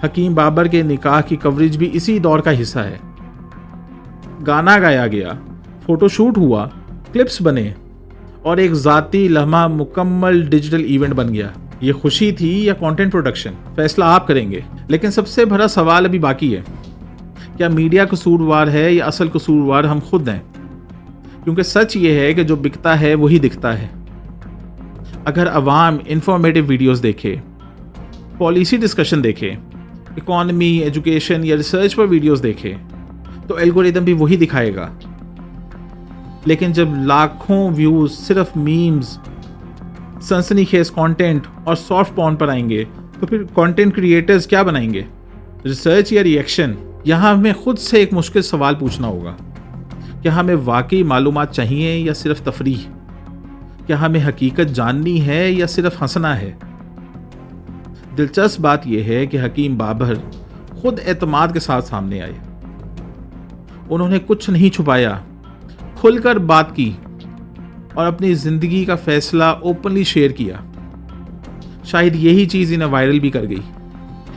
हकीम बाबर के निकाह की कवरेज भी इसी दौर का हिस्सा है। गाना गाया गया, फोटोशूट हुआ, क्लिप्स बने और एक ज़ाती लम्हा मुकम्मल डिजिटल इवेंट बन गया। ये खुशी थी या कंटेंट प्रोडक्शन, फैसला आप करेंगे। लेकिन सबसे बड़ा सवाल अभी बाकी है, क्या मीडिया कसूरवार है या असल कसूरवार हम खुद हैं? क्योंकि सच ये है कि जो बिकता है वही दिखता है। अगर अवाम इंफॉर्मेटिव वीडियोस देखे, पॉलिसी डिस्कशन देखे, इकॉनमी, एजुकेशन या रिसर्च पर वीडियोस देखे, तो एल्गोरिदम भी वही दिखाएगा। लेकिन जब लाखों व्यूज सिर्फ मीम्स, सनसनीखेज कंटेंट और सॉफ्ट पॉर्न पर आएंगे, तो फिर कंटेंट क्रिएटर्स क्या बनाएंगे? रिसर्च या रिएक्शन? यहाँ हमें खुद से एक मुश्किल सवाल पूछना होगा, क्या हमें वाकई मालूमात चाहिए या सिर्फ तफरीह? क्या हमें हकीकत जाननी है या सिर्फ हंसना है? दिलचस्प बात यह है कि हकीम बाबर खुद एतमाद के साथ सामने आए। उन्होंने कुछ नहीं छुपाया, खुलकर बात की और अपनी जिंदगी का फैसला ओपनली शेयर किया। शायद यही चीज इन्हें वायरल भी कर गई।